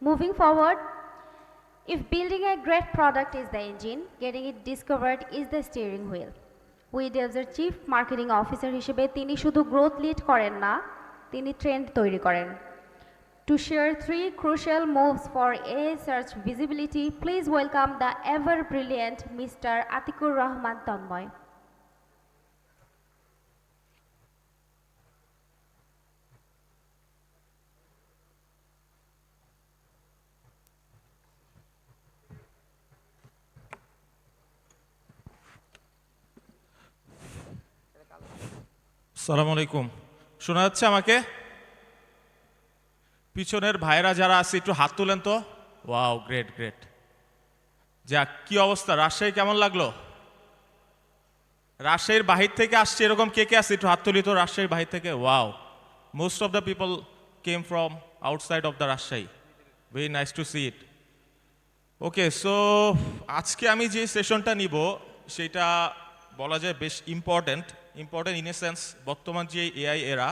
Moving forward, if building a great product is the engine, getting it discovered is the steering wheel. উইডেভসের chief marketing officer হিসেবে তিনি শুধু growth lead করেন না, তিনি trend তৈরি করেন। To share three crucial moves for AI search visibility, please welcome the ever brilliant Mr. Atikur Rahman Tanmoy. আসসালামু আলাইকুম, শোনা যাচ্ছে আমাকে? পিছনের ভাইরা যারা আছে একটু হাত তুলেন তো। Wow, great great. যাক, কি অবস্থা? রাজশাহী কেমন লাগলো? রাজশাহীর বাহির থেকে আসছে এরকম কে কে আছে একটু হাত তুলি তো রাজশাহীর বাহির থেকে। Wow, most of the people came from outside of the Rajshahi. Very nice to see it. Okay, so আজকে আমি যে সেশনটা নিব সেটা বলা যায় বেশ ইম্পর্ট্যান্ট ইন এ সেন্স। বর্তমান যে এআই এরা,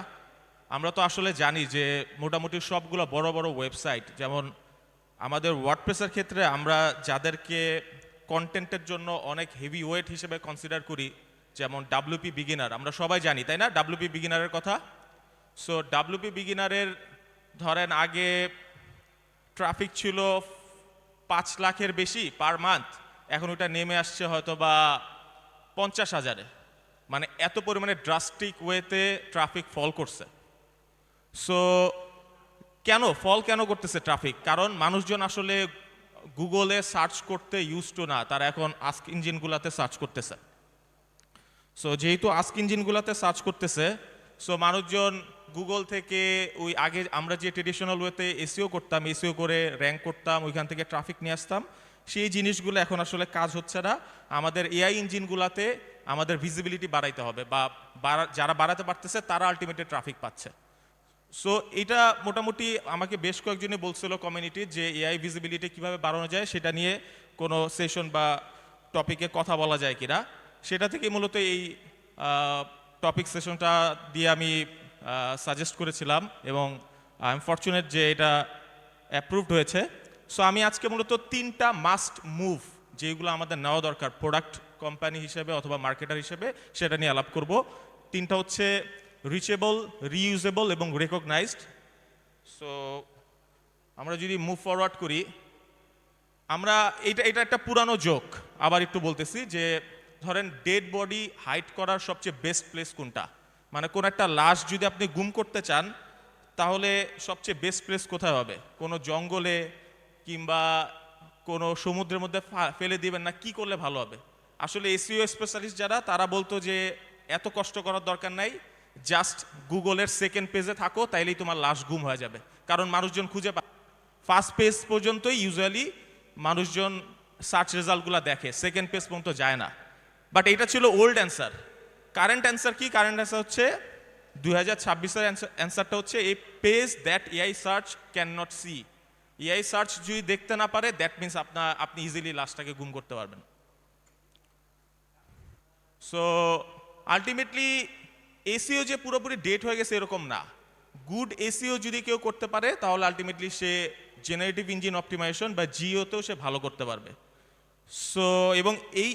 আমরা তো আসলে জানি যে মোটামুটি সবগুলো বড় বড় ওয়েবসাইট, যেমন আমাদের ওয়ার্ডপ্রেসের ক্ষেত্রে আমরা যাদেরকে কন্টেন্টের জন্য অনেক হেভি ওয়েট হিসেবে কনসিডার করি, যেমন ডাব্লিউপি বিগিনার, আমরা সবাই জানি তাই না ডাব্লিউপি বিগিনারের কথা। সো ডাব্লিউপি বিগিনারের ধরেন আগে ট্রাফিক ছিল 5 লাখের বেশি পার মান্থ, এখন ওটা নেমে আসছে হয়তো বা 50,000-এ। মানে এত পরিমাণে ড্রাস্টিক ওয়েতে ট্রাফিক ফল করছে। সো কেন করতেছে ট্রাফিক? কারণ মানুষজন আসলে গুগলে সার্চ করতে ইউজ টু না, তারা এখন আস্ক ইঞ্জিনগুলোতে সার্চ করতেছে। সো যেহেতু আস্ক ইঞ্জিনগুলোতে সার্চ করতেছে, সো মানুষজন গুগল থেকে ওই আগে আমরা যে ট্রেডিশনাল ওয়েতে এসইও করতাম, এসইও করে র্যাঙ্ক করতাম, ওইখান থেকে ট্রাফিক নিয়ে আসতাম, সেই জিনিসগুলো এখন আসলে কাজ হচ্ছে না। আমাদের এআই ইঞ্জিনগুলোতে আমাদের ভিজিবিলিটি বাড়াইতে হবে, বা যারা বাড়াতে পারতেছে তারা আলটিমেটলি ট্রাফিক পাচ্ছে। সো এটা মোটামুটি আমাকে বেশ কয়েকজনই বলছিল কমিউনিটি যে এআই ভিজিবিলিটি কীভাবে বাড়ানো যায় সেটা নিয়ে কোনো সেশন বা টপিকে কথা বলা যায় কিনা, সেটা থেকে মূলত এই টপিক সেশনটা দিয়ে আমি সাজেস্ট করেছিলাম, এবং আই এম ফরচুনেট যে এটা অ্যাপ্রুভড হয়েছে। সো আমি আজকে মূলত 3টা মাস্ট মুভ যেগুলো আমাদের নেওয়া দরকার প্রোডাক্ট কোম্পানি হিসেবে অথবা মার্কেটার হিসেবে, সেটা নিয়ে আলাপ করব। 3টা হচ্ছে রিচেবল, রিইউজেবল এবং রেকগনাইজড। সো আমরা যদি মুভ ফরওয়ার্ড করি, আমরা এটা একটা পুরানো জোক, আবার একটু বলতেছি যে ধরেন ডেড বডি হাইড করার সবচেয়ে বেস্ট প্লেস কোনটা? মানে কোন একটা লাশ যদি আপনি গুম করতে চান, তাহলে সবচেয়ে বেস্ট প্লেস কোথায় হবে? কোনো জঙ্গলে কিংবা কোনো সমুদ্রের মধ্যে ফেলে দিবেন না? কি করলে ভালো হবে? আসলে এসইও স্পেশালিস্ট যারা, তারা বলতো যে এত কষ্ট করার দরকার নাই, জাস্ট গুগলের সেকেন্ড পেজে থাকো, তাইলেই তোমার লাশ গুম হয়ে যাবে। কারণ মানুষজন খুঁজে পায়, ফার্স্ট পেজ পর্যন্তই ইউজুয়ালি মানুষজন সার্চ রেজাল্টগুলো দেখে, সেকেন্ড পেজ পর্যন্ত যায় না। বাট এটা ছিল ওল্ড অ্যান্সার। কারেন্ট অ্যান্সার কি? কারেন্ট অ্যান্সার হচ্ছে 2026-এর অ্যান্সারটা হচ্ছে a page that AI search cannot see. AI search যদি দেখতে না পারে, দ্যাট মিনস আপনি ইজিলি লাশটাকে গুম করতে পারবেন। সো আলটিমেটলি এসিও যে পুরোপুরি ডেট হয়ে গেছে এরকম না। গুড এসিও যদি কেউ করতে পারে, তাহলে আলটিমেটলি সে জেনারেটিভ ইঞ্জিন অপটিমাইজেশন বা জিওতেও সে ভালো করতে পারবে। সো এবং এই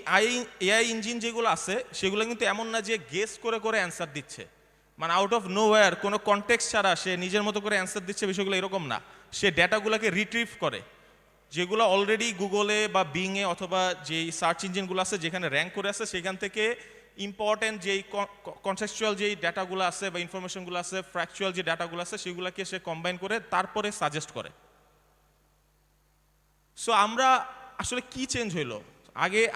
এআই ইঞ্জিন যেগুলো আছে সেগুলো কিন্তু এমন না যে গেস করে করে অ্যান্সার দিচ্ছে, মানে আউট অফ নো ওয়্যার কোনো কনটেক্সট ছাড়া সে নিজের মতো করে অ্যান্সার দিচ্ছে, বিষয়গুলো এরকম না। সে ডেটাগুলোকে রিট্রিভ করে, যেগুলো অলরেডি গুগলে বা বিংয়ে অথবা যেই সার্চ ইঞ্জিনগুলো আছে যেখানে র্যাঙ্ক করে আছে, সেখান থেকে ইম্পর্টেন্ট যেই কনসেপচুয়াল যেই ডাটাগুলো আছে বা ইনফরমেশনগুলো আছে, ফ্র্যাকচুয়াল যে ডাটাগুলো আছে, সেগুলোকে সে কম্বাইন করে তারপরে সাজেস্ট করে। সো আমরা আসলে কি চেঞ্জ হইলো?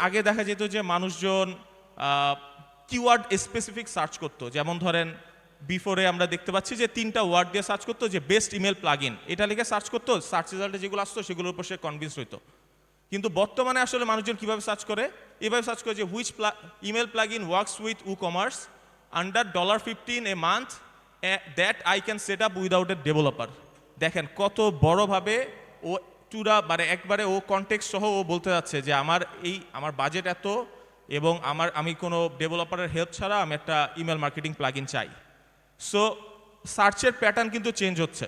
আগে দেখা যেত যে মানুষজন কিওয়ার্ড স্পেসিফিক সার্চ করতো, যেমন ধরেন বিফোরে আমরা দেখতে পাচ্ছি যে 3টা ওয়ার্ড দিয়ে সার্চ করতো, যে বেস্ট ইমেল প্লাগ ইন, এটা লিখে সার্চ করতো, সার্চ রেজাল্টে যেগুলো আসতো সেগুলোর উপর সে কনভিন্স হইতো। কিন্তু বর্তমানে আসলে মানুষজন কীভাবে সার্চ করে? এভাবে সার্চ করে যে which email plug in works with commerce under $15 a month that I can set up without a developer. দেখেন কত বড়ভাবে ও চূড়া, মানে একবারে ও কনটেক্সট সহ ও বলতে যাচ্ছে যে আমার বাজেট এত, এবং আমি কোনো ডেভেলপারের হেল্প ছাড়া আমি একটা ইমেল মার্কেটিং প্লাগ ইন চাই। সো সার্চের প্যাটার্ন কিন্তু চেঞ্জ হচ্ছে।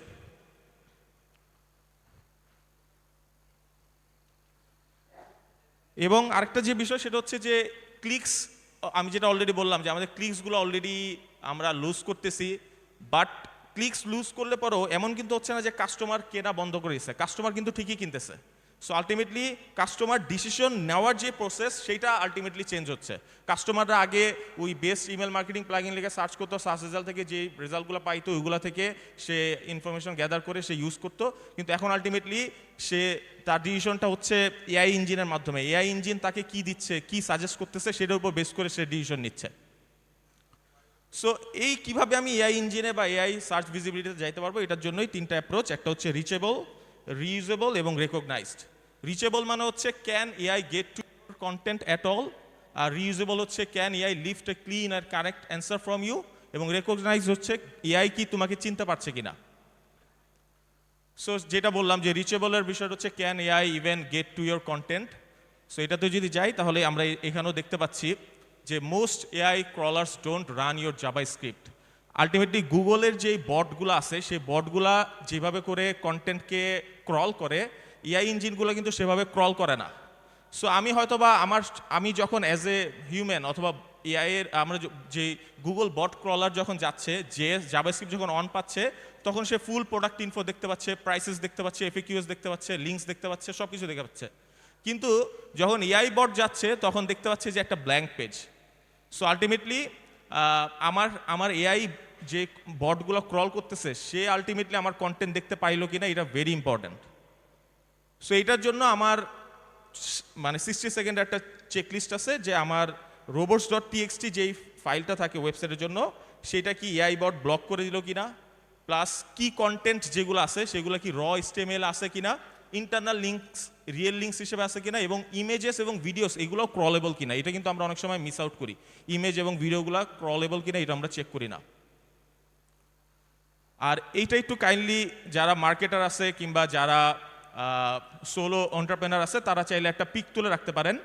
এবং আরেকটা যে বিষয় সেটা হচ্ছে যে ক্লিকস, আমি যেটা অলরেডি বললাম যে আমাদের ক্লিকসগুলো অলরেডি আমরা লুজ করতেছি, বাট ক্লিকস লুজ করলে পরেও এমন কিন্তু হচ্ছে না যে কাস্টমার কেনা বন্ধ করে দিচ্ছে, কাস্টমার কিন্তু ঠিকই কিনতেছে। সো আলটিমেটলি কাস্টমার ডিসিশন নেওয়ার যে প্রসেস সেইটা আলটিমেটলি চেঞ্জ হচ্ছে। কাস্টমাররা আগে ওই বেস্ট ইমেল মার্কেটিং প্লাগইন লিখে সার্চ করতো, সার্চ রেজাল্ট থেকে যে রেজাল্টগুলো পাইতো ওইগুলো থেকে সে ইনফরমেশন গ্যাদার করে সে ইউজ করতো, কিন্তু এখন আলটিমেটলি সে তার ডিসিশনটা হচ্ছে এআই ইঞ্জিনের মাধ্যমে। এআই ইঞ্জিন তাকে কি দিচ্ছে, কি সাজেস্ট করতেছে সেটার উপর বেস করে সে ডিসিশন নিচ্ছে। সো এই কিভাবে আমি এআই ইঞ্জিনে বা এআই সার্চ ভিজিবিলিটিতে যাইতে পারবো, এটার জন্যই তিনটা অ্যাপ্রোচ। একটা হচ্ছে রিচেবল, রিইউজেবল এবং রেকগনাইজড। রিচেবল মানে হচ্ছে can AI get to content at all, আর রিইউজেবল হচ্ছে can AI lift a clean or correct answer from you, এবং রেকগনাইজ হচ্ছে এআই কি তোমাকে চিনতে পারছে কিনা। সো যেটা বললাম যে রিচেবলের বিষয়টা হচ্ছে can AI even get to your content. So এটাতে যদি যাই তাহলে আমরা এখানেও দেখতে পাচ্ছি যে most AI crawlers don't run your JavaScript. Ultimately গুগলের যেই বটগুলো আছে সেই বটগুলা যেভাবে করে কন্টেন্টকে ক্রল করে, এআই ইঞ্জিনগুলো কিন্তু সেভাবে ক্রল করে না। সো আমি হয়তো বা আমি যখন অ্যাজ এ হিউম্যান অথবা এআই এর আমরা যে গুগল বট ক্রলার যখন যাচ্ছে, যে জাভাস্ক্রিপ্ট যখন অন পাচ্ছে, তখন সে ফুল প্রোডাক্ট ইনফো দেখতে পাচ্ছে, প্রাইসেস দেখতে পাচ্ছে, এফএকিউএস দেখতে পাচ্ছে, লিঙ্কস দেখতে পাচ্ছে, সব কিছু দেখতে পাচ্ছে। কিন্তু যখন এআই বট যাচ্ছে তখন দেখতে পাচ্ছে যে একটা ব্ল্যাঙ্ক পেজ। সো আলটিমেটলি আমার এআই যে বটগুলো ক্রল করতেছে সে আলটিমেটলি আমার কন্টেন্ট দেখতে পাইলো কিনা, এটা ভেরি ইম্পর্ট্যান্ট। সো এটার জন্য আমার মানে 60 সেকেন্ডের একটা চেকলিস্ট আছে যে আমার robots.txt যেই ফাইলটা থাকে ওয়েবসাইটের জন্য সেটা কি এআই বট ব্লক করে দিল কিনা, প্লাস কি কন্টেন্ট যেগুলো আছে সেগুলো কি র HTML আছে কিনা, ইন্টারনাল লিঙ্কস রিয়েল লিঙ্কস হিসেবে আছে কিনা, এবং ইমেজেস এবং ভিডিওস এগুলো ক্রলেবল কিনা। এটা কিন্তু আমরা অনেক সময় মিস আউট করি, ইমেজ এবং ভিডিওগুলো ক্রলেবল কিনা এটা আমরা চেক করি না। আর এইটা একটু কাইন্ডলি যারা মার্কেটার আছে কিংবা যারা সোলো এন্টারপ্রেনার আছে তারা চাইলে একটা পিক তুলে রাখতে পারেন।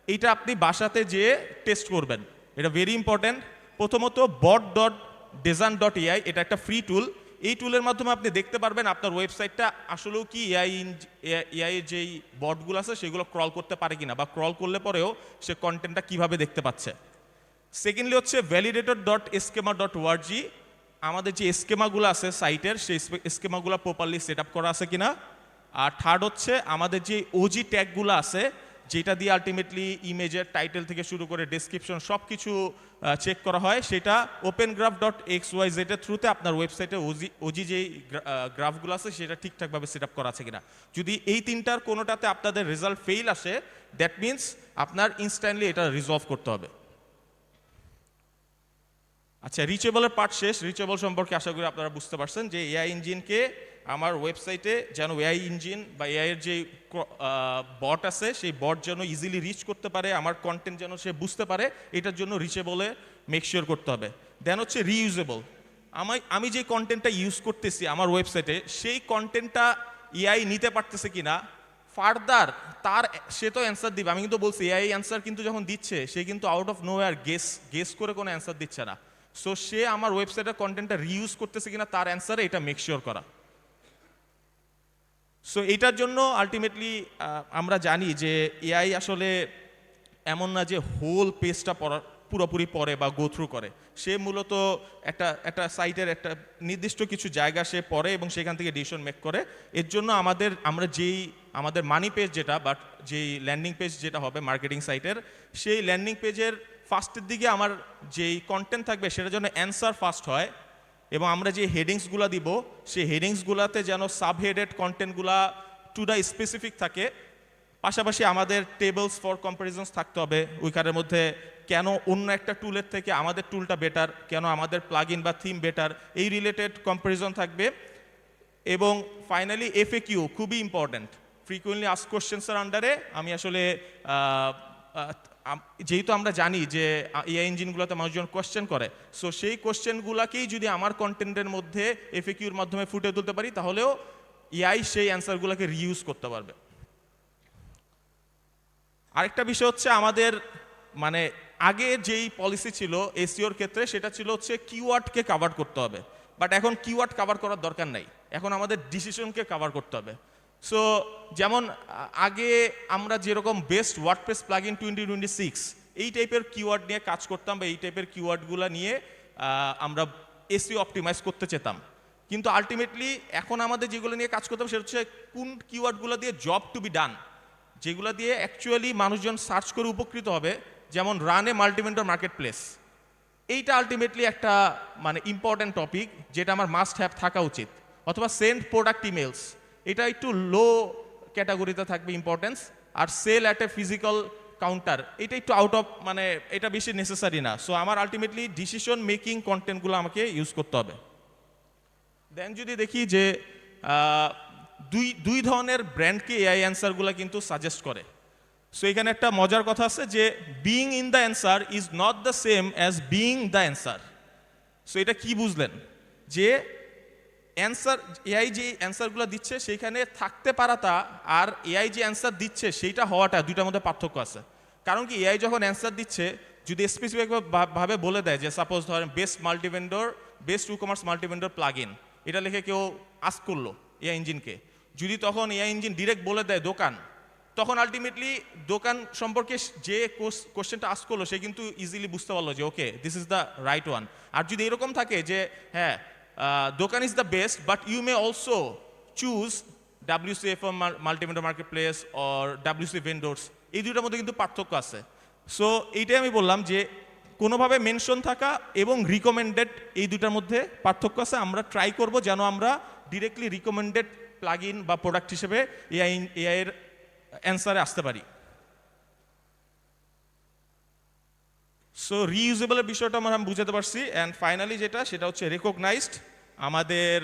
এইটা আপনি বাসাতে যেয়ে টেস্ট করবেন, এটা ভেরি ইম্পর্ট্যান্ট। প্রথমত bot.design.ai এটা একটা ফ্রি টুল। এই টুলের মাধ্যমে আপনি দেখতে পারবেন আপনার ওয়েবসাইটটা আসলেও কি এআই এর যেই বটগুলো আছে সেগুলো ক্রল করতে পারে কিনা, বা ক্রল করলে পরেও সে কন্টেন্টটা কিভাবে দেখতে পাচ্ছে। সেকেন্ডলি হচ্ছে validator.schema.org, আমাদের যে স্কেমাগুলো আছে সাইটের সেই স্কেমাগুলো প্রপারলি সেট আপ করা আছে কিনা। আর থার্ড হচ্ছে আমাদের যে ওজি ট্যাগগুলো আছে যেটা দিয়ে আলটিমেটলি ইমেজের টাইটেল থেকে শুরু করে ডেসক্রিপশন সব কিছু চেক করা হয়, সেটা opengraph.xyz এর থ্রুতে আপনার ওয়েবসাইটে ওজি যেই গ্রাফগুলো আছে সেটা ঠিকঠাকভাবে সেট আপ করা আছে কিনা। যদি এই তিনটার কোনোটাতে আপনাদের রেজাল্ট ফেইল আসে, দ্যাট মিনস আপনার ইনস্ট্যান্টলি এটা রিজলভ করতে হবে। আচ্ছা, রিচেবলের পার্ট শেষ। রিচেবল সম্পর্কে আশা করি আপনারা বুঝতে পারছেন যে এআই ইঞ্জিনকে আমার ওয়েবসাইটে যেন এআই ইঞ্জিন বা এআই এর যে বট আছে সেই বট যেন ইজিলি রিচ করতে পারে, আমার কন্টেন্ট যেন সে বুঝতে পারে, এটার জন্য রিচেবলে মেক শিওর করতে হবে। দেন হচ্ছে রিইউজেবল, আমি যে কন্টেন্টটা ইউজ করতেছি আমার ওয়েবসাইটে সেই কন্টেন্টটা এআই নিতে পারতেছে কিনা, ফার্দার তার সে তো অ্যান্সার দিবে। আমি কিন্তু বলছি এআই অ্যান্সার কিন্তু যখন দিচ্ছে সে কিন্তু out of no wire guess করে কোনো অ্যান্সার দিচ্ছে না। সো সে আমার ওয়েবসাইটের কন্টেন্টটা রিইউজ করতেছে কিনা তার অ্যান্সারে এটা মেক শিওর করা। সো এটার জন্য আলটিমেটলি আমরা জানি যে এআই আসলে এমন না যে হোল পেজটা পুরোপুরি পড়ে বা গো থ্রু করে, সে মূলত একটা সাইটের একটা নির্দিষ্ট কিছু জায়গা সে পড়ে এবং সেখান থেকে ডিসিশন মেক করে। এর জন্য আমাদের মানি পেজ যেটা বা যেই ল্যান্ডিং পেজ যেটা হবে মার্কেটিং সাইটের, সেই ল্যান্ডিং পেজের ফার্স্টের দিকে আমার যেই কন্টেন্ট থাকবে সেটা যেন অ্যান্সার ফার্স্ট হয়, এবং আমরা যে হেডিংসগুলো দিব সেই হেডিংসগুলোতে যেন সাবহেডেড কন্টেন্টগুলা টু দ্য স্পেসিফিক থাকে। পাশাপাশি আমাদের টেবলস ফর কম্পারিজনস থাকতে হবে ওইখানের মধ্যে, কেন অন্য একটা টুলের থেকে আমাদের টুলটা বেটার, কেন আমাদের প্লাগইন বা থিম বেটার, এই রিলেটেড কম্পারিজন থাকবে। এবং ফাইনালি এফএকিউ খুবই ইম্পর্ট্যান্ট, ফ্রিকুয়েন্টলি আস্ক কোশ্চেন্সের আন্ডারে আমি আসলে যেহেতু আমরা জানি যে এআই ইঞ্জিনগুলোতে মানুষজন কোশ্চেন করে, সো সেই কোশ্চেনগুলোকেই যদি আমার কন্টেন্টের মধ্যে এফএকিউর মাধ্যমে ফুটে তুলতে পারি তাহলেও এআই সেই অ্যান্সারগুলোকে রিইউজ করতে পারবে। আরেকটা বিষয় হচ্ছে আমাদের মানে আগে যেই পলিসি ছিল এসইওর ক্ষেত্রে সেটা ছিল হচ্ছে কিওয়ার্ডকে কভার করতে হবে, বাট এখন কিওয়ার্ড কভার করার দরকার নাই, এখন আমাদের ডিসিশনকে কভার করতে হবে। সো যেমন আগে আমরা যেরকম বেস্ট ওয়ার্ডপ্রেস প্লাগইন 2026 এই টাইপের কিওয়ার্ড নিয়ে কাজ করতাম বা এই টাইপের কিওয়ার্ডগুলো নিয়ে আমরা এসইও অপটিমাইজ করতে চেতাম, কিন্তু আলটিমেটলি এখন আমাদের যেগুলো নিয়ে কাজ করতাম সেটা হচ্ছে কোন কিওয়ার্ডগুলো দিয়ে জব টু বি ডান, যেগুলো দিয়ে অ্যাকচুয়ালি মানুষজন সার্চ করে উপকৃত হবে, যেমন রান এ মাল্টিভেন্ডর মার্কেট প্লেস। এইটা আলটিমেটলি একটা মানে ইম্পর্ট্যান্ট টপিক যেটা আমার মাস্ট হ্যাভ থাকা উচিত, অথবা সেন্ড প্রোডাক্ট ইমেলস, এটা একটু লো ক্যাটাগরিতে থাকবে ইম্পর্টেন্স। আর sell at a physical counter এটা একটু আউট অফ মানে এটা বেশি নেসেসারি না। সো আমার আলটিমেটলি ডিসিশন মেকিং কন্টেন্টগুলো আমাকে ইউজ করতে হবে। দেন যদি দেখি যে দুই ধরনের ব্র্যান্ডকে এআই অ্যান্সারগুলো কিন্তু সাজেস্ট করে। সো এখানে একটা মজার কথা আছে যে being in the answer is not the same as being the answer. So এটা কি বুঝলেন যে অ্যান্সার এআই যে অ্যান্সারগুলো দিচ্ছে সেইখানে থাকতে পারাটা আর এআই যে অ্যান্সার দিচ্ছে সেইটা হওয়াটা দুইটার মধ্যে পার্থক্য আছে। কারণ কি এআই যখন অ্যান্সার দিচ্ছে যদি স্পেসিফিক ভাবে বলে দেয় যে সাপোজ ধরেন best multivendor best e commerce multivendor plugin, এটা লিখে কেউ আস্ক করলো এআই ইঞ্জিনকে, যদি তখন এআই ইঞ্জিন ডিরেক্ট বলে দেয় দোকান, তখন আলটিমেটলি দোকান সম্পর্কে যে কোশ্চেনটা আস্ক করলো সে কিন্তু ইজিলি বুঝতে পারলো যে okay this is the right one. আর যদি এরকম থাকে যে হ্যাঁ Dokan is the best but you may also choose WCFM multivendor marketplace or WC vendors, এই দুইটার মধ্যে কিন্তু পার্থক্য আছে। সো এইটাই আমি বললাম যে কোনোভাবে মেনশন থাকা এবং রিকমেন্ডেড এই দুটার মধ্যে পার্থক্য আছে। আমরা ট্রাই করব যেন আমরা ডিরেক্টলি রিকমেন্ডেড প্লাগ ইন বা প্রোডাক্ট হিসেবে এআই এর অ্যান্সারে আসতে পারি। সো রিইউজেবলের বিষয়টা আমরা বুঝাতে পারছি। অ্যান্ড ফাইনালি যেটা সেটা হচ্ছে রেকগনাইজড, আমাদের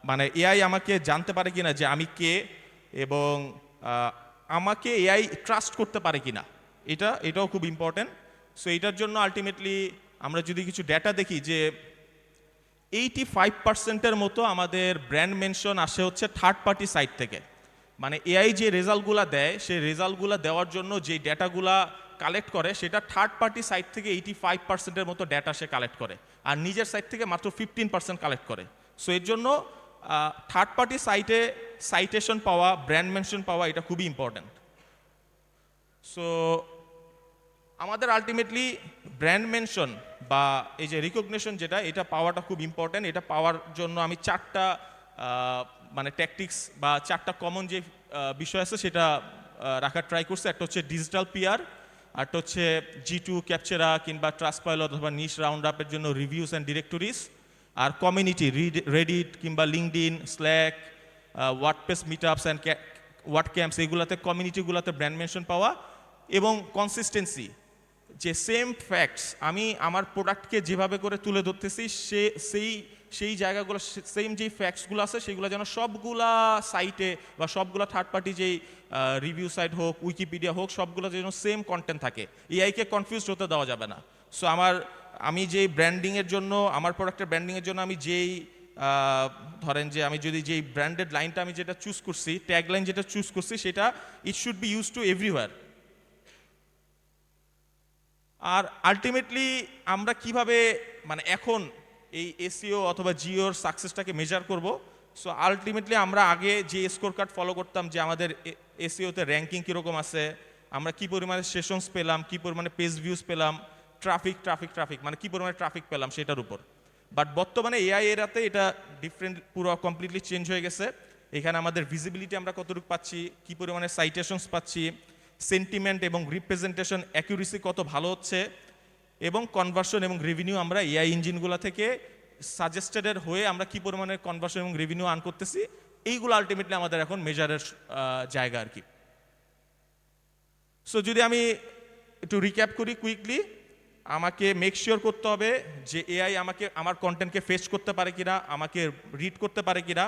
মানে এআই আমাকে জানতে পারে কিনা যে আমি কে, এবং আমাকে এআই ট্রাস্ট করতে পারে কিনা, এটাও খুব ইম্পর্টেন্ট। সো এইটার জন্য আলটিমেটলি আমরা যদি কিছু ডেটা দেখি যে 85%-এর মতো আমাদের ব্র্যান্ড মেনশন আসে হচ্ছে থার্ড পার্টি সাইট থেকে। মানে এআই যে রেজাল্টগুলো দেয় সেই রেজাল্টগুলো দেওয়ার জন্য যে ডেটাগুলা কালেক্ট করে সেটা থার্ড পার্টি সাইট থেকে 85%-এর মতো ডেটা সে কালেক্ট করে, আর নিজের সাইট থেকে মাত্র 15% কালেক্ট করে। সো এর জন্য থার্ড পার্টি সাইটে সাইটেশন পাওয়া, ব্র্যান্ড মেনশন পাওয়া এটা খুবই ইম্পর্ট্যান্ট। সো আমাদের আলটিমেটলি ব্র্যান্ড মেনশন বা এই যে রিকগনিশন যেটা এটা পাওয়াটা খুব ইম্পর্ট্যান্ট। এটা পাওয়ার জন্য আমি চারটা মানে ট্যাকটিক্স বা চারটা কমন যে বিষয় আছে সেটা রাখার ট্রাই করছে। একটা হচ্ছে ডিজিটাল পিআর, আরটা হচ্ছে G2 ক্যাপচারা কিংবা ট্রাস্টপাইলট অথবা নিশ রাউন্ড আপের জন্য রিভিউস অ্যান্ড ডিরেক্টরিজ, আর কমিউনিটি রেডিট কিংবা LinkedIn, Slack, WordPress meetups and WordCamps, এইগুলাতে কমিউনিটিগুলোতে ব্র্যান্ড মেনশন পাওয়া, এবং কনসিস্টেন্সি যে সেম ফ্যাক্টস আমি আমার প্রোডাক্টকে যেভাবে করে তুলে ধরতেছি সেই জায়গাগুলো সেম যেই ফ্যাক্টসগুলো আছে সেগুলো যেন সবগুলা সাইটে বা সবগুলো থার্ড পার্টি যেই রিভিউ সাইট হোক, উইকিপিডিয়া হোক, সবগুলো যেন সেম কন্টেন্ট থাকে। এআইকে কনফিউজ হতে দেওয়া যাবে না। সো আমি যেই ব্র্যান্ডিংয়ের জন্য আমার প্রোডাক্টের ব্র্যান্ডিংয়ের জন্য আমি যেই ধরেন যে আমি যদি যেই ব্র্যান্ডেড লাইনটা আমি যেটা চুজ করছি, ট্যাগ লাইন যেটা চুজ করছি, সেটা it should be use to everywhere. আর আলটিমেটলি আমরা কিভাবে মানে এখন এই এসইও অথবা জিওর সাকসেসটাকে মেজার করব। সো আলটিমেটলি আমরা আগে যে স্কোর কার্ড ফলো করতাম যে আমাদের এসইওতে র্যাঙ্কিং কীরকম আছে, আমরা কী পরিমাণে সেশনস পেলাম, কী পরিমাণে পেজ ভিউজ পেলাম, ট্রাফিক মানে কী পরিমাণে ট্রাফিক পেলাম সেটার উপর। বাট বর্তমানে এআই এরাতে এটা ডিফারেন্ট, পুরো কমপ্লিটলি চেঞ্জ হয়ে গেছে। এখানে আমাদের ভিজিবিলিটি আমরা কতটুকু পাচ্ছি, কী পরিমাণে সাইটেশনস পাচ্ছি, সেন্টিমেন্ট এবং রিপ্রেজেন্টেশন অ্যাকিউরেসি কত ভালো হচ্ছে, এবং কনভার্সন এবং রেভিনিউ আমরা এআই ইঞ্জিনগুলো থেকে সাজেস্টেডের হয়ে আমরা কী পরিমাণে কনভার্সন এবং রেভিনিউ আর্ন করতেছি, এইগুলো আলটিমেটলি আমাদের এখন মেজারের জায়গা আর কি। সো যদি আমি একটু রিক্যাপ করি কুইকলি, আমাকে মেক শিওর করতে হবে যে এআই আমাকে আমার কন্টেন্টকে ফেচ করতে পারে কিনা, আমাকে রিড করতে পারে কিনা,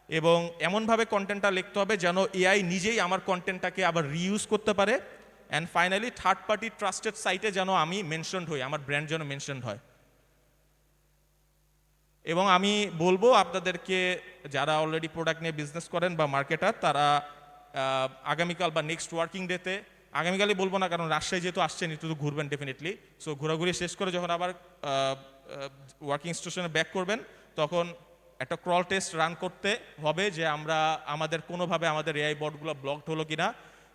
এবং এমনভাবে কন্টেন্টটা লিখতে হবে যেন এআই নিজেই আমার কন্টেন্টটাকে আবার রিইউজ করতে পারে। And finally third party trusted সাইটে যেন আমি মেনশনড হই, আমার ব্র্যান্ড যেন মেনশনড হয়। এবং আমি বলবো আপনাদেরকে যারা অলরেডি প্রোডাক্ট নিয়ে বিজনেস করেন বা মার্কেটার, তারা আগামীকাল বা নেক্সট ওয়ার্কিং ডেতে, আগামীকালই বলবো না কারণ রাজশাহী যেহেতু আসছেন একটু তো ঘুরবেন ডেফিনেটলি। সো ঘোরাঘুরি শেষ করে যখন আবার ওয়ার্কিং স্টেশনে ব্যাক করবেন তখন একটা ক্রল টেস্ট রান করতে হবে যে আমরা আমাদের কোনোভাবে আমাদের এআই বটগুলো ব্লকড হলো কিনা,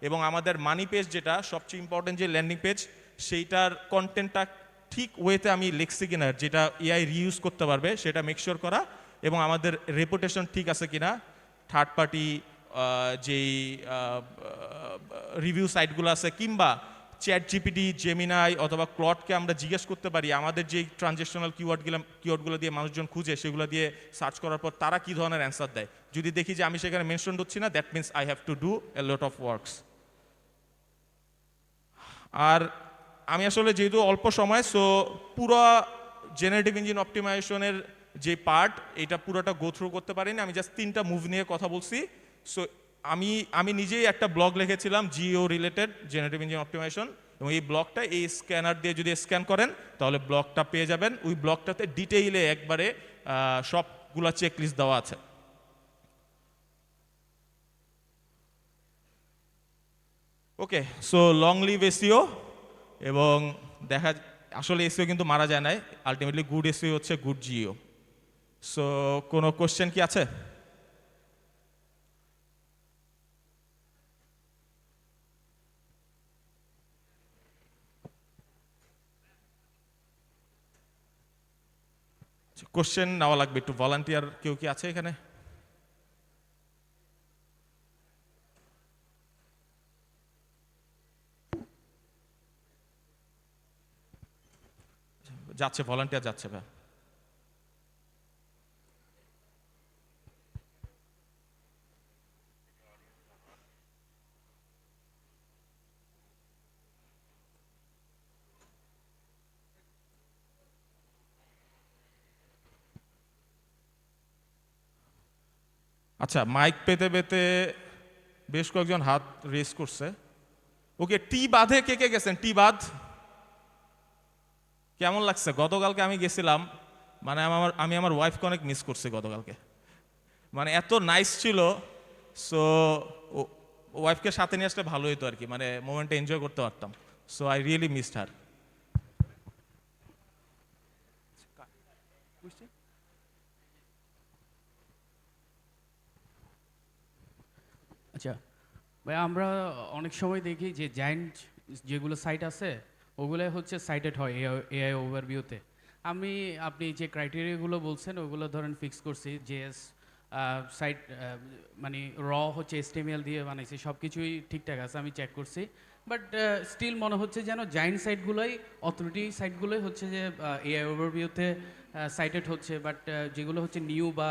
এবং আমাদের মানি পেজ যেটা সবচেয়ে ইম্পর্টেন্ট যে ল্যান্ডিং পেজ, সেইটার কন্টেন্টটা ঠিক ওয়েতে আমি লিখছি কিনা যেটা এআই রিইউজ করতে পারবে সেটা মেকশিওর করা, এবং আমাদের রেপুটেশন ঠিক আছে কিনা থার্ড পার্টি যেই রিভিউ সাইটগুলো আছে, কিংবা চ্যাট জিপিটি, জেমিনাই অথবা ক্লডকে আমরা জিজ্ঞেস করতে পারি আমাদের যে ট্রানজেকশনাল কিওয়ার্ডগুলো দিয়ে মানুষজন খুঁজে সেগুলো দিয়ে সার্চ করার পর তারা কী ধরনের অ্যান্সার দেয়। যদি দেখি যে আমি সেখানে মেনশন হচ্ছি না, that means I have to do a lot of works. আর আমি আসলে যেহেতু অল্প সময়, সো পুরো জেনারেটিভ ইঞ্জিন অপটিমাইজেশনের যে পার্ট এটা পুরোটা গো থ্রু করতে পারিনি, আমি জাস্ট 3টা মুভ নিয়ে কথা বলছি। সো আমি নিজেই একটা ব্লগ লিখেছিলাম GEO related generative engine optimization, এবং এই ব্লগটা এই স্ক্যানার দিয়ে যদি স্ক্যান করেন তাহলে ব্লগটা পেয়ে যাবেন। ওই ব্লগটাতে ডিটেইলে একবারে সবগুলা চেক লিস্ট দেওয়া আছে। ওকে, সো লং লিভ এসইও, এবং দেখা আসলে এসইও কিন্তু মারা যায় নাই, আলটিমেটলি গুড এসইও হচ্ছে গুড জিও। সো কোনো কোশ্চেন কি আছে? কোশ্চেন নেওয়া লাগবে, একটু ভলান্টিয়ার কেউ কি আছে এখানে? যাচ্ছে, ভলান্টিয়ার যাচ্ছে ভাই। আচ্ছা, মাইক পেতে পেতে বেশ কয়েকজন হাত রেস করছে। ওকে, টি বাঁধে কে কে গেছেন? টি বাঁধ কেমন লাগছে? গতকালকে আমি গেছিলাম, মানে আমি আমার ওয়াইফকে অনেক মিস করছি গতকালকে, মানে এত নাইস ছিল। সো ওয়াইফকে সাথে নিয়ে আসলে ভালো হতো আর কি, মানে মোমেন্টটা এনজয় করতে পারতাম। So I really missed her. আচ্ছা ভাই, আমরা অনেক সময় দেখি যে জায়ান্ট যেগুলো সাইট আছে ওগুলো হচ্ছে সাইটেড হয় এআই ওভারভিউতে। আপনি যে ক্রাইটেরিয়াগুলো বলছেন ওগুলো ধরেন ফিক্স করছি, জেএস সাইট মানে হচ্ছে এসটিএমএল দিয়ে বানাইছি, সব কিছুই ঠিকঠাক আছে, আমি চেক করছি। বাট স্টিল মনে হচ্ছে যেন জায়ান্ট সাইটগুলোই অথরিটি সাইটগুলোই হচ্ছে যে এআই ওভারভিউতে সাইটেড হচ্ছে, বাট যেগুলো হচ্ছে নিউ বা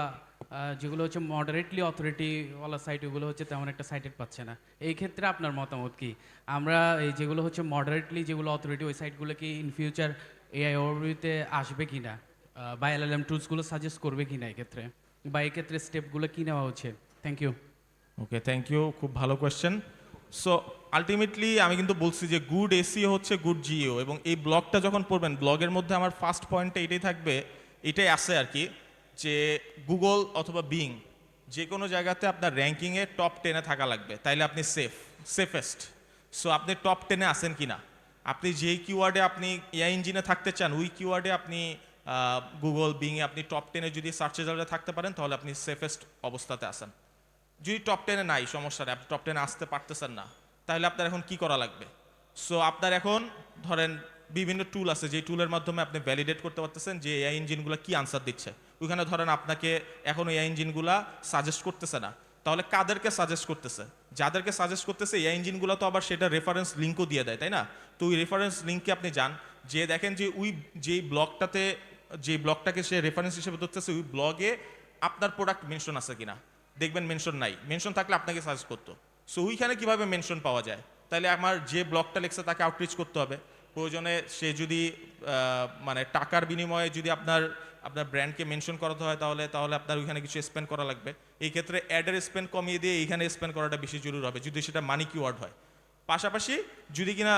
যেগুলো হচ্ছে মডারেটলি অথরিটিওয়ালা সাইট ওগুলো হচ্ছে তেমন একটা সাইটেড পাচ্ছে না। এই ক্ষেত্রে আপনার মতামত কি? আমরা এই যেগুলো হচ্ছে মডারেটলি যেগুলো অথরিটি ওই সাইটগুলো কি ইন ফিউচার এআই ওভারভিউতে আসবে কি না, বা এলএলএম টুলসগুলো সাজেস্ট করবে কি না এক্ষেত্রে, বা এক্ষেত্রে স্টেপগুলো কি নেওয়া উচিত? Thank you. Okay, thank you, খুব ভালো কোয়েশ্চেন। সো আলটিমেটলি আমি কিন্তু বলছি যে গুড এসইও হচ্ছে গুড জিও, এবং এই ব্লগটা যখন পড়বেন ব্লগের মধ্যে আমার ফার্স্ট পয়েন্টটা এটাই থাকবে, এটাই আছে আর কি, যে গুগল অথবা বিং যে কোনো জায়গাতে আপনার র্যাঙ্কিংয়ে টপ 10-এ থাকা লাগবে, তাইলে আপনি সেফেস্ট। সো আপনি টপ 10-এ আসেন কি না, আপনি যেই কিওয়ার্ডে আপনি এআই ইঞ্জিনে থাকতে চান ওই কিওয়ার্ডে আপনি গুগল বিংয়ে আপনি টপ 10-এ যদি সার্চ রেজাল্টে থাকতে পারেন তাহলে আপনি সেফেস্ট অবস্থাতে আসেন। যদি টপ 10-এ নাই, সমস্যা নেই, আপনি টপ 10-এ আসতে পারতেছেন না, তাহলে আপনার এখন কি করা লাগবে? সো আপনার এখন ধরেন বিভিন্ন টুল আছে, যে টুলের মাধ্যমে আপনি ভ্যালিডেট করতে পারতেছেন যে এআই ইঞ্জিনগুলো কি আনসার দিচ্ছে। ওইখানে ধরেন আপনাকে এখন এআই ইঞ্জিনগুলা সাজেস্ট করতেছে না, তাহলে কাদেরকে সাজেস্ট করতেছে? যাদেরকে সাজেস্ট করতেছে এআই ইঞ্জিনগুলো তো আবার সেটা রেফারেন্স লিঙ্কও দিয়ে দেয়, তাই না? তো ওই রেফারেন্স লিঙ্কে আপনি যান, যে দেখেন যে ওই যেই ব্লগটাতে যে ব্লগটাকে সে রেফারেন্স হিসেবে ধরতেছে ওই ব্লগে আপনার প্রোডাক্ট মেনশন আছে কিনা, দেখবেন মেনশন নাই, মেনশন থাকলে আপনাকে সাজেস্ট করতো। সো ওইখানে কিভাবে মেনশন পাওয়া যায়? তাহলে আমার যে ব্লগটা লিখছে তাকে আউটরিচ করতে হবে, প্রয়োজনে সে যদি মানে টাকার বিনিময়ে যদি আপনার ব্র্যান্ডকে মেনশন করাতে হয় তাহলে আপনার ওইখানে কিছু স্পেন্ড করা লাগবে। এই ক্ষেত্রে অ্যাডের স্পেন্ড কমিয়ে দিয়ে এইখানে স্পেন্ড করাটা বেশি জরুরি হবে যদি সেটা মানি কিওয়ার্ড হয়। পাশাপাশি যদি কিনা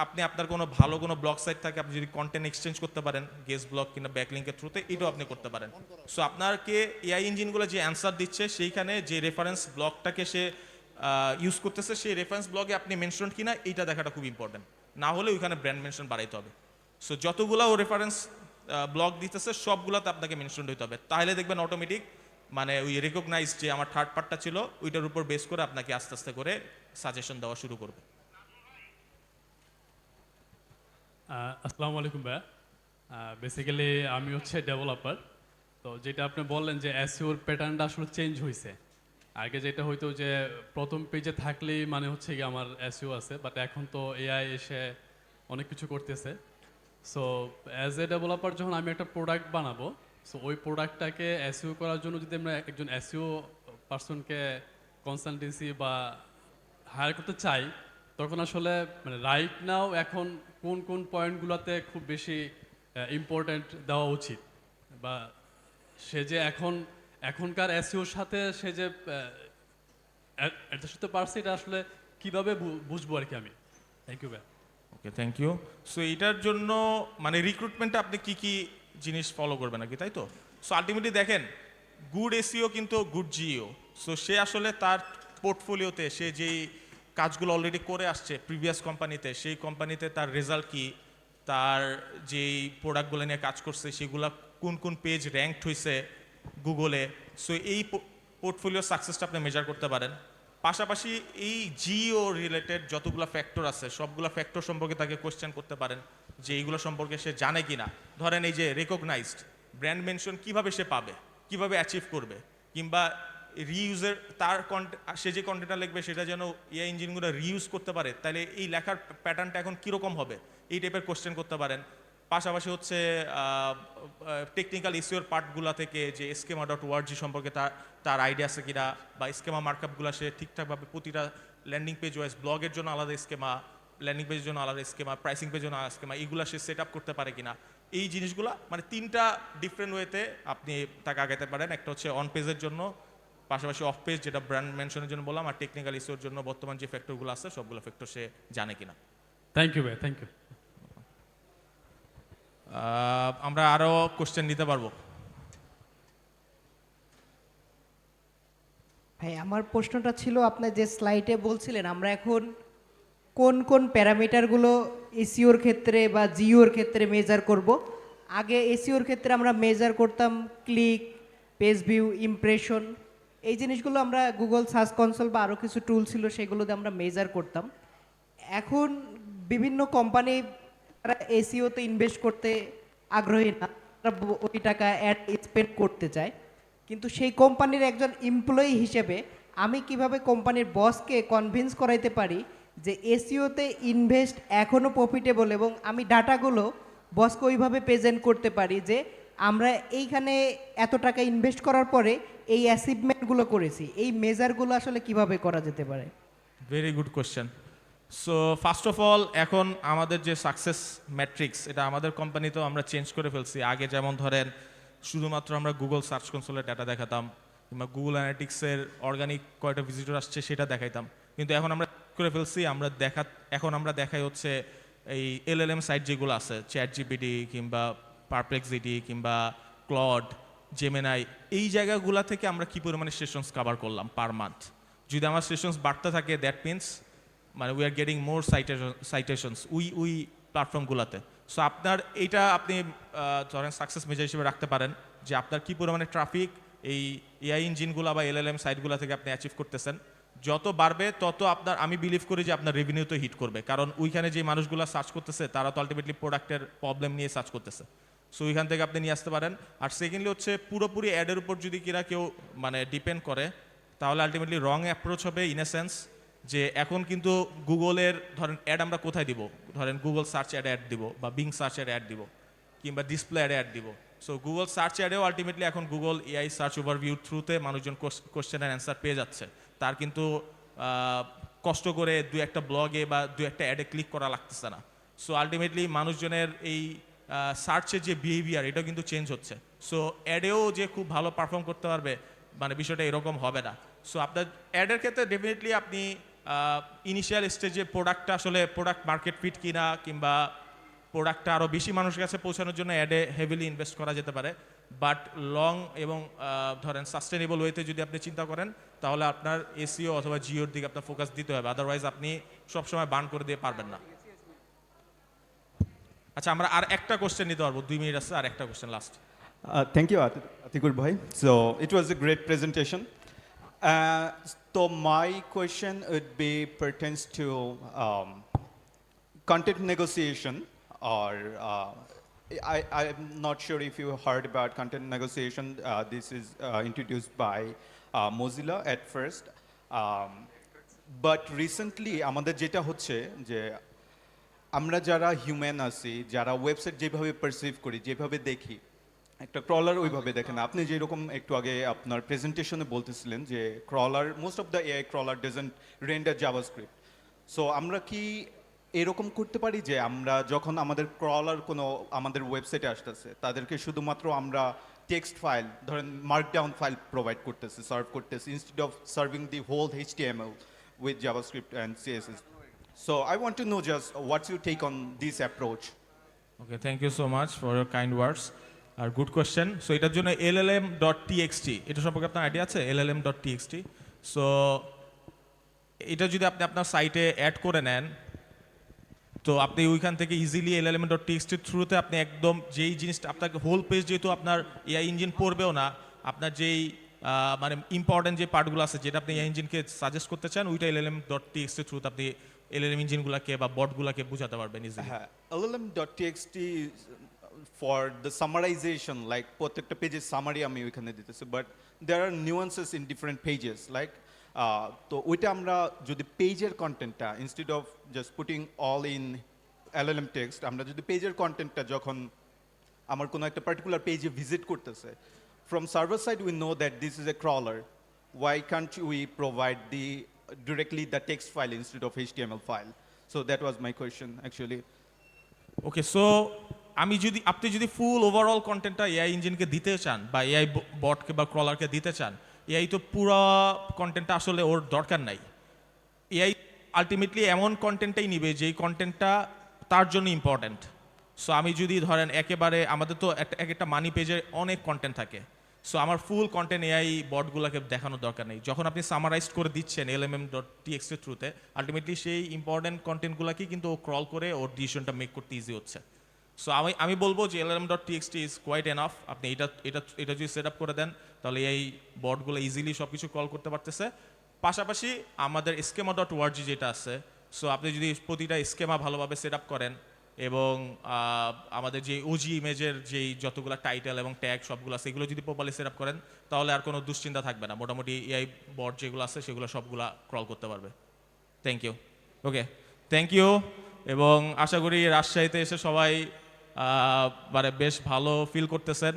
আপনি আপনার কোনো ভালো কোনো ব্লগ সাইট থাকে, আপনি যদি কন্টেন্ট এক্সচেঞ্জ করতে পারেন গেস্ট ব্লগ কিংবা ব্যাকলিঙ্কের থ্রুতে, এটাও আপনি করতে পারেন। সো আপনাকে এআই ইঞ্জিনগুলো যে অ্যান্সার দিচ্ছে সেইখানে যে রেফারেন্স ব্লগটাকে সে ইউজ করতেছে সেই রেফারেন্স ব্লগে আপনি মেনশন কিনা এইটা দেখাটা খুব ইম্পর্টেন্ট, না হলে ওইখানে ব্র্যান্ড মেনশন বাড়াইতে হবে। সো যতগুলো ও রেফারেন্স ব্লগ দিতেছে সবগুলোতে আপনাকে মেনশন হইতে হবে, তাহলে দেখবেন অটোমেটিক মানে ওই রেকগনাইজ যে আমার থার্ড পার্টটা ছিল ওইটার উপর বেস করে আপনাকে আস্তে আস্তে করে সাজেশন দেওয়া শুরু করবে। আসসালামু আলাইকুম ভাইয়া। বেসিক্যালি আমি হচ্ছে ডেভেলপার। তো যেটা আপনি বললেন যে এসইওর প্যাটার্নটা আসলে চেঞ্জ হয়েছে। আগে যেটা হয়তো যে প্রথম পেজে থাকলেই মানে হচ্ছে কি আমার এসইও আছে, বাট এখন তো এআই এসে অনেক কিছু করতেছে। সো অ্যাজ এ ডেভেলপার যখন আমি একটা প্রোডাক্ট বানাবো, সো ওই প্রোডাক্টটাকে এসইও করার জন্য যদি আমরা একজন এসইও পার্সনকে কনসালটেন্সি বা হায়ার করতে চাই, তখন আসলে মানে রাইট নাও এখন কোন কোন পয়েন্টগুলোতে খুব বেশি ইম্পর্ট্যান্ট দেওয়া উচিত, বা সে যে এখনকার এসইওর সাথে সে যে অ্যাডজাস্ট হতে পারছে, এটা আসলে কিভাবে বুঝবো আর কি আমি। থ্যাংক ইউ ভাই। ওকে, থ্যাংক ইউ। সো এটার জন্য মানে রিক্রুটমেন্টে আপনি কি কি জিনিস ফলো করবেন নাকি, তাই তো? সো আলটিমেটলি দেখেন, গুড এসইও কিন্তু গুড জিও। সো সে আসলে তার পোর্টফোলিওতে সে যেই কাজগুলো অলরেডি করে আসছে প্রিভিয়াস কোম্পানিতে, সেই কোম্পানিতে তার রেজাল্ট কি, তার যেই প্রোডাক্টগুলো নিয়ে কাজ করছে সেগুলা কোন কোন পেজ র্যাঙ্কড হয়েছে গুগলে। সো এই পোর্টফোলিও সাকসেসটা আপনি মেজার করতে পারেন। পাশাপাশি এই জিও রিলেটেড যতগুলো ফ্যাক্টর আছে সবগুলো ফ্যাক্টর সম্পর্কে তাকে কোশ্চেন করতে পারেন যে এইগুলো সম্পর্কে সে জানে কিনা। ধরেন এই যে রেকগনাইজড ব্র্যান্ড মেনশন কিভাবে সে পাবে, কিভাবে অ্যাচিভ করবে, কিংবা রিইউজের তার সে যে কন্টেন্টটা লিখবে সেটা যেন এআই ইঞ্জিনগুলো রিইউজ করতে পারে, তাহলে এই লেখার প্যাটার্নটা এখন কীরকম হবে, এই টাইপের কোশ্চেন করতে পারেন। পাশাপাশি হচ্ছে টেকনিক্যাল ইস্যুর পার্টগুলো থেকে যে স্কেমা ডট ওয়ার্জি সম্পর্কে তার আইডিয়া আছে কিনা, বা স্কেমা মার্কআপগুলো সে ঠিকঠাকভাবে প্রতিটা ল্যান্ডিং পেজ ওয়াইজ, ব্লগের জন্য আলাদা স্কেমা, ল্যান্ডিং পেজের জন্য আলাদা স্কেমা, প্রাইসিং পেজের জন্য আলাদা স্কেমা, এইগুলো সে সেট আপ করতে পারে কিনা। এই জিনিসগুলো মানে তিনটা ডিফারেন্ট ওয়েতে আপনি তাকে আগাইতে পারেন। একটা হচ্ছে অন পেজের জন্য, পাশাপাশি অফ পেজ যেটা ব্র্যান্ড মেনশনের জন্য বললাম, আর টেকনিক্যাল ইস্যুর জন্য বর্তমান যে ফ্যাক্টরগুলো আছে সবগুলো ফ্যাক্টর সে জানে কিনা। থ্যাংক ইউ ভাই, থ্যাংক ইউ। আমরা আরও কোশ্চেন নিতে পারবো। ভাই আমার প্রশ্নটা ছিল, আপনি যে স্লাইডে বলছিলেন আমরা এখন কোন কোন প্যারামিটারগুলো এসইওর ক্ষেত্রে বা জিওর ক্ষেত্রে মেজার করব। আগে এসইওর ক্ষেত্রে আমরা মেজার করতাম ক্লিক, পেজ ভিউ, ইমপ্রেশন, এই জিনিসগুলো আমরা গুগল সার্চ কনসোল বা আরও কিছু টুল ছিল সেগুলোতে আমরা মেজার করতাম। এখন বিভিন্ন কোম্পানি তারা এসইওতে ইনভেস্ট করতে আগ্রহী না, তারা ওই টাকা অ্যাড স্পেন্ড করতে চায়। কিন্তু সেই কোম্পানির একজন এমপ্লয়ি হিসেবে আমি কিভাবে কোম্পানির বসকে কনভিন্স করাইতে পারি যে এসইওতে ইনভেস্ট এখনও প্রফিটেবল, এবং আমি ডাটাগুলো বসকে ওইভাবে প্রেজেন্ট করতে পারি যে আমরা এইখানে এত টাকা ইনভেস্ট করার পরে এই অ্যাচিভমেন্টগুলো করেছি। এই মেজারগুলো আসলে কিভাবে করা যেতে পারে? Very good question. So first of all, এখন আমাদের যে সাকসেস ম্যাট্রিক্স এটা আমাদের কোম্পানিতেও আমরা চেঞ্জ করে ফেলছি। আগে যেমন ধরেন শুধুমাত্র আমরা গুগল সার্চ কনসোলের ডাটা দেখাতাম, কিংবা গুগল অ্যানালিটিক্সের অর্গানিক কয়টা ভিজিটর আসছে সেটা দেখাইতাম, কিন্তু এখন আমরা করে ফেলছি এখন আমরা দেখাই হচ্ছে এই এলএলএম সাইট যেগুলো আছে, চ্যাট জিপিটি কিংবা পারপ্লেক্সিটি কিংবা ক্লড, জেমিনাই, এই জায়গাগুলো থেকে আমরা কী পরিমাণে সেশনস কভার করলাম পার মান্থ। যদি আমার সেশনস বাড়তে থাকে দ্যাট মিনস মানে we are getting more citations we প্ল্যাটফর্মগুলোতে। সো আপনার এইটা আপনি ধরেন সাকসেস মেজার হিসেবে রাখতে পারেন যে আপনার কী পরিমাণে ট্রাফিক এই এআই ইঞ্জিনগুলো বা এলএলএম সাইটগুলো থেকে আপনি অ্যাচিভ করতেছেন। যত বাড়বে তত আপনার, আমি বিলিভ করি যে আপনার রেভিনিউ তো হিট করবে, কারণ ওইখানে যে মানুষগুলো সার্চ করতেছে তারা তো আলটিমেটলি প্রোডাক্টের প্রবলেম নিয়ে সার্চ করতেছে। সো ওইখান থেকে আপনি নিয়ে আসতে পারেন। আর সেকেন্ডলি হচ্ছে পুরোপুরি অ্যাডের উপর যদি কিনা কেউ মানে ডিপেন্ড করে তাহলে আলটিমেটলি রং অ্যাপ্রোচ হবে, ইন এ সেন্স যে এখন কিন্তু গুগলের ধরেন অ্যাড আমরা কোথায় দিব, ধরেন গুগল সার্চ অ্যাড দিব, বা বিং সার্চ অ্যাড দিব, কিংবা ডিসপ্লে অ্যাড দিব। সো গুগল সার্চ অ্যাডেও আলটিমেটলি এখন গুগল এআই সার্চ ওভারভিউ থ্রুতে মানুষজন কোশ্চেন অ্যান্ড অ্যান্সার পেয়ে যাচ্ছে। তার কিন্তু কষ্ট করে দু একটা ব্লগে বা দু একটা অ্যাডে ক্লিক করা লাগতেছে না। সো আলটিমেটলি মানুষজনের এই সার্চের যে বিহেভিয়ার এটাও কিন্তু চেঞ্জ হচ্ছে। সো অ্যাডেও যে খুব ভালো পারফর্ম করতে পারবে মানে বিষয়টা এরকম হবে না। সো আপনার অ্যাডের ক্ষেত্রে ডেফিনেটলি আপনি ইনিশিয়াল স্টেজে প্রোডাক্টটা আসলে প্রোডাক্ট মার্কেট ফিট কিনা, কিংবা প্রোডাক্টটা আরও বেশি মানুষের কাছে পৌঁছানোর জন্য অ্যাডে হেভিলি ইনভেস্ট করা যেতে পারে। বাট লং এবং ধরেন সাস্টেনেবল ওয়েতে যদি আপনি চিন্তা করেন তাহলে আপনার এসইও অথবা জিওর দিকে আপনার ফোকাস দিতে হবে, আদারওয়াইজ আপনি সবসময় বার্ন করে দিয়ে পারবেন না। আচ্ছা আমরা আর একটা কোশ্চেন নিতে পারবো, 2 মিনিট আছে, আর একটা question last. Thank you, Atikur Bhai. So it was a great presentation. So my question would be pertains to content negotiation, or I'm not sure if you heard about content negotiation. This is introduced by Mozilla at first, but recently আমাদের যেটা হচ্ছে যে আমরা যারা human আছি, যারা website যেভাবে perceive করি, যেভাবে দেখি, একটা ক্রলার ওইভাবে দেখে না। আপনি যেরকম একটু আগে আপনার প্রেজেন্টেশনে বলতেছিলেন যে crawler, most of the AI crawler doesn't render JavaScript. So আমরা কি এরকম করতে পারি যে আমরা যখন আমাদের ক্রলার কোনো আমাদের ওয়েবসাইটে আসতেছে, তাদেরকে শুধুমাত্র আমরা টেক্সট ফাইল, ধরেন মার্কডাউন ফাইল প্রোভাইড করতেছি, সার্ভ করতেছি, instead of serving the whole HTML with JavaScript and CSS. So I want to know just what's your take on this approach? Okay, thank you so much for your kind words আর good question. So এটার জন্য llm.txt, এটা সম্পর্কে আপনার idea আছে? llm.txt। So এটা যদি আপনি আপনার সাইটে অ্যাড করে নেন, তো আপনি ওইখান থেকে ইজিলি llm.txt থ্রুতে আপনি একদম যেই জিনিসটা আপনাকে হোল পেজ, যেহেতু আপনার এআই ইঞ্জিন পড়বেও না, আপনার যেই মানে ইম্পর্টেন্ট যে পার্টগুলো আছে যেটা আপনি এআই ইঞ্জিনকে সাজেস্ট করতে চান, ওইটা llm.txt থ্রুতে আপনি এলএলএম ইঞ্জিনগুলোকে বা বটগুলোকে বোঝাতে পারবেন ইজিলি। হ্যাঁ, llm.txt for the summarization, like প্রত্যেকটা পেজের সামারি আমি ওইখানে দিতেছি, but there are nuances in different pages, like তো ওইটা আমরা যদি পেজের কন্টেন্টটা instead of just putting all in LLM text, আমরা যদি পেজের কন্টেন্টটা যখন আমার কোনো একটা পার্টিকুলার পেজে ভিজিট করতেছে, from server side we know that this is a crawler, why can't we provide the directly the text file instead of HTML file? So that was my question actually. Okay, so আপনি যদি ফুল overall কন্টেন্টটা AI ইঞ্জিনকে দিতে চান বা AI বটকে বা ক্রলারকে দিতে চান, AI তো পুরো কন্টেন্টটা আসলে ওর দরকার নাই। এআই আলটিমেটলি এমন কন্টেন্টটাই নিবে যেই কন্টেন্টটা তার জন্য ইম্পর্ট্যান্ট। সো আমি যদি ধরেন একেবারে, আমাদের তো এক একটা মানি পেজে অনেক কন্টেন্ট থাকে, সো আমার ফুল কন্টেন্ট এআই বটগুলোকে দেখানোর দরকার নেই। যখন আপনি সামারাইজ করে দিচ্ছেন llm.txt থ্রুতে, আলটিমেটলি সেই ইম্পর্টেন্ট কন্টেন্টগুলোকেই কিন্তু ও ক্রল করে ওর ডিসিশনটা মেক করতে ইজি হচ্ছে। সো আমি বলবো যে llm.txt ইজ কোয়াইট এনাফ। আপনি এটা যদি সেট আপ করে দেন, তাহলে এই বটগুলো ইজিলি সব কিছু কল করতে পারতেছে। পাশাপাশি আমাদের schema.org যেটা আছে, সো আপনি যদি প্রতিটা স্কেমা ভালোভাবে সেট আপ করেন এবং আমাদের যে ওজি ইমেজের যেই যতগুলো টাইটেল এবং ট্যাগ সবগুলো আছে, এগুলো যদি প্রপারলি সেট আপ করেন, তাহলে আর কোনো দুশ্চিন্তা থাকবে না। মোটামুটি এআই বট যেগুলো আছে সেগুলো সবগুলা ক্রল করতে পারবে। Thank you. Okay, thank you. এবং আশা করি রাজশাহীতে এসে সবাই মানে বেশ ভালো ফিল করতেছেন।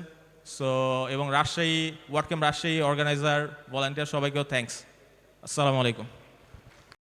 সো এবং Rajshahi WordCamp Rajshahi organiser, volunteer সবাইকেও থ্যাঙ্কস। আসসালামু আলাইকুম।